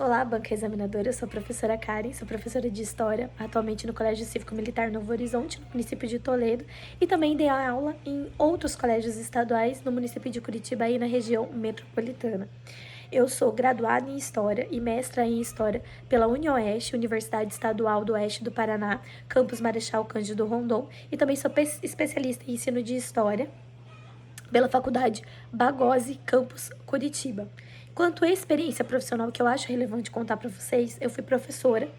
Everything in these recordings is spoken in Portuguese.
Olá, banca examinadora, eu sou a professora Karen, sou professora de História, atualmente no Colégio Cívico Militar Novo Horizonte, no município de Toledo, e também dei aula em outros colégios estaduais no município de Curitiba e na região metropolitana. Eu sou graduada em História e mestra em História pela UniOeste, Universidade Estadual do Oeste do Paraná, campus Marechal Cândido Rondon, e também sou especialista em ensino de História pela Faculdade Bagose, campus Curitiba. Quanto à experiência profissional que eu acho relevante contar para vocês, eu fui professora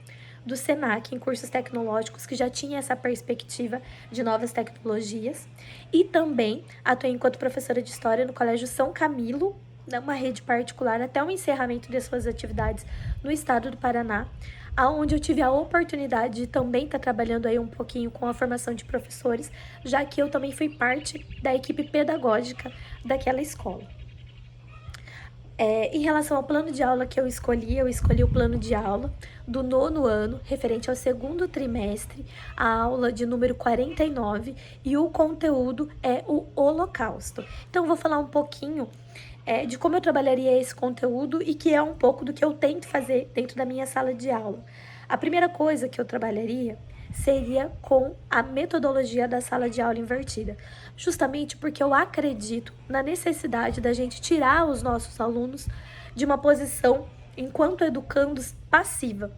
do SENAC em cursos tecnológicos que já tinha essa perspectiva de novas tecnologias e também atuei enquanto professora de História no Colégio São Camilo, uma rede particular, até o encerramento de suas atividades no estado do Paraná, aonde eu tive a oportunidade de também estar trabalhando aí um pouquinho com a formação de professores, já que eu também fui parte da equipe pedagógica daquela escola. Em relação ao plano de aula que eu escolhi o plano de aula do 9º ano, referente ao 2º trimestre, a aula de número 49, e o conteúdo é o Holocausto. Então, eu vou falar um pouquinho de como eu trabalharia esse conteúdo e que é um pouco do que eu tento fazer dentro da minha sala de aula. A primeira coisa que eu trabalharia seria com a metodologia da sala de aula invertida, justamente porque eu acredito na necessidade da gente tirar os nossos alunos de uma posição enquanto educandos passiva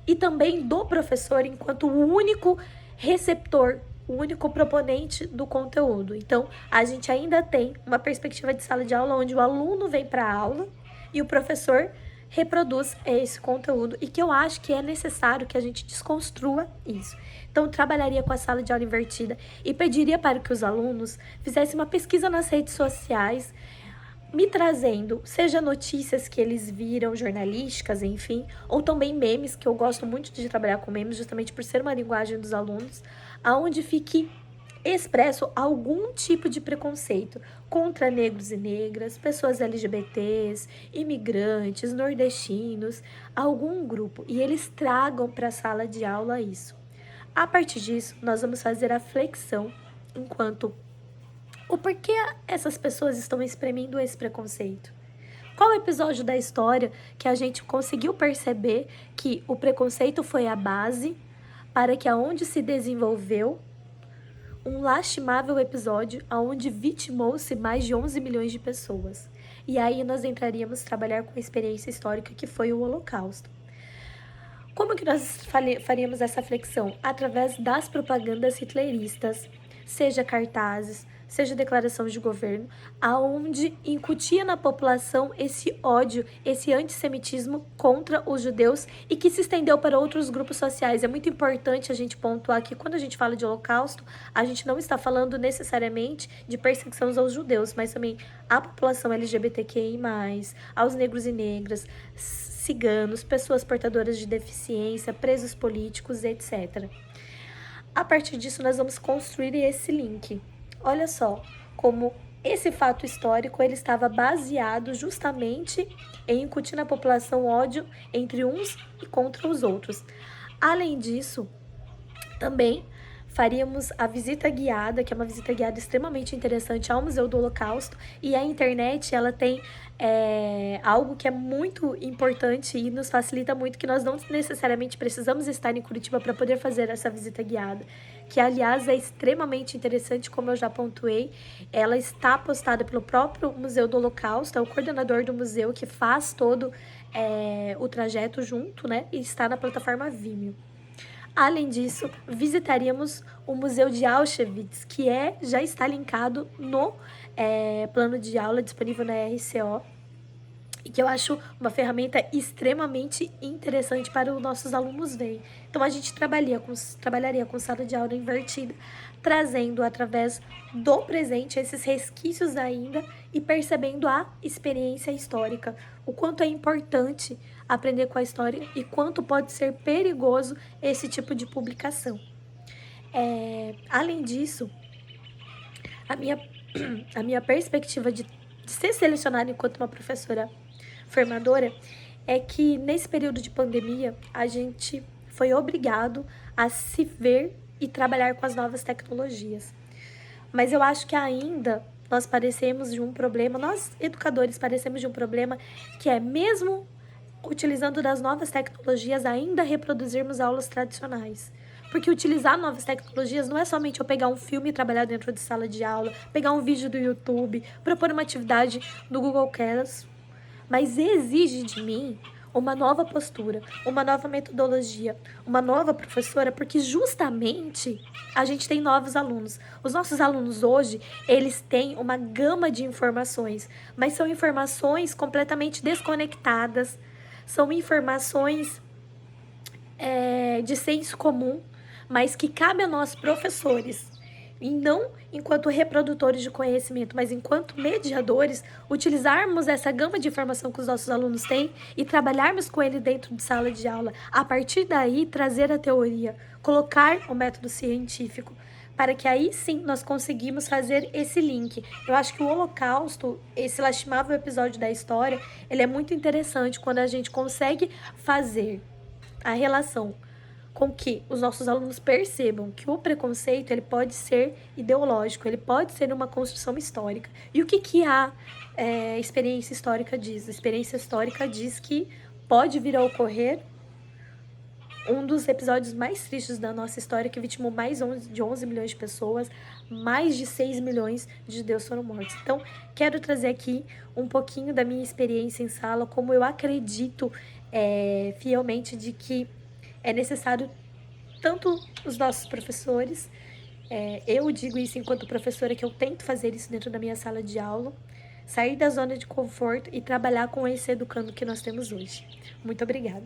e também do professor enquanto o único receptor, o único proponente do conteúdo. Então, a gente ainda tem uma perspectiva de sala de aula onde o aluno vem para a aula e o professor reproduz esse conteúdo, e que eu acho que é necessário que a gente desconstrua isso. Então, eu trabalharia com a sala de aula invertida e pediria para que os alunos fizessem uma pesquisa nas redes sociais, me trazendo, seja notícias que eles viram, jornalísticas, enfim, ou também memes, que eu gosto muito de trabalhar com memes, justamente por ser uma linguagem dos alunos, aonde fique expresso algum tipo de preconceito contra negros e negras, pessoas LGBTs, imigrantes, nordestinos, algum grupo, e eles tragam para a sala de aula isso. A partir disso, nós vamos fazer a flexão enquanto o porquê essas pessoas estão exprimindo esse preconceito. Qual episódio da história que a gente conseguiu perceber que o preconceito foi a base para que aonde se desenvolveu um lastimável episódio onde vitimou-se mais de 11 milhões de pessoas. E aí nós entraríamos trabalhar com a experiência histórica que foi o Holocausto. Como que nós faríamos essa flexão? Através das propagandas hitleristas, seja cartazes, seja declaração de governo, aonde incutia na população esse ódio, esse antissemitismo contra os judeus e que se estendeu para outros grupos sociais. É muito importante a gente pontuar que quando a gente fala de holocausto, a gente não está falando necessariamente de perseguição aos judeus, mas também à população LGBTQI+, aos negros e negras, ciganos, pessoas portadoras de deficiência, presos políticos, etc. A partir disso, nós vamos construir esse link. Olha só como esse fato histórico ele estava baseado justamente em incutir na população ódio entre uns e contra os outros. Além disso, também faríamos a visita guiada, que é uma visita guiada extremamente interessante ao Museu do Holocausto, e a internet ela tem algo que é muito importante e nos facilita muito, que nós não necessariamente precisamos estar em Curitiba para poder fazer essa visita guiada, que aliás é extremamente interessante, como eu já pontuei. Ela está postada pelo próprio Museu do Holocausto, é o coordenador do museu que faz todo o trajeto junto, né, e está na plataforma Vimeo. Além disso, visitaríamos o Museu de Auschwitz, que já está linkado no plano de aula disponível na RCO, e que eu acho uma ferramenta extremamente interessante para os nossos alunos verem. Então, a gente trabalharia com sala de aula invertida, trazendo através do presente esses resquícios ainda e percebendo a experiência histórica, o quanto é importante aprender com a história e quanto pode ser perigoso esse tipo de publicação. Além disso, a minha perspectiva de ser selecionada enquanto uma professora formadora é que nesse período de pandemia a gente foi obrigado a se ver e trabalhar com as novas tecnologias. Mas eu acho que ainda nós educadores parecemos de um problema que é, mesmo utilizando das novas tecnologias, ainda reproduzirmos aulas tradicionais. Porque utilizar novas tecnologias não é somente eu pegar um filme e trabalhar dentro de sala de aula, pegar um vídeo do YouTube, propor uma atividade no Google Classroom, mas exige de mim uma nova postura, uma nova metodologia, uma nova professora, porque justamente a gente tem novos alunos. Os nossos alunos hoje, eles têm uma gama de informações, mas são informações completamente desconectadas, são informações de senso comum, mas que cabe a nós, professores, e não enquanto reprodutores de conhecimento, mas enquanto mediadores, utilizarmos essa gama de informação que os nossos alunos têm e trabalharmos com ele dentro de sala de aula. A partir daí, trazer a teoria, colocar o método científico, para que aí sim nós conseguimos fazer esse link. Eu acho que o Holocausto, esse lastimável episódio da história, ele é muito interessante quando a gente consegue fazer a relação com que os nossos alunos percebam que o preconceito ele pode ser ideológico, ele pode ser uma construção histórica. E o que a experiência histórica diz? A experiência histórica diz que pode vir a ocorrer um dos episódios mais tristes da nossa história, que vitimou mais de 11 milhões de pessoas, mais de 6 milhões de judeus foram mortos. Então, quero trazer aqui um pouquinho da minha experiência em sala, como eu acredito fielmente de que é necessário tanto os nossos professores, eu digo isso enquanto professora, que eu tento fazer isso dentro da minha sala de aula, sair da zona de conforto e trabalhar com esse educando que nós temos hoje. Muito obrigada.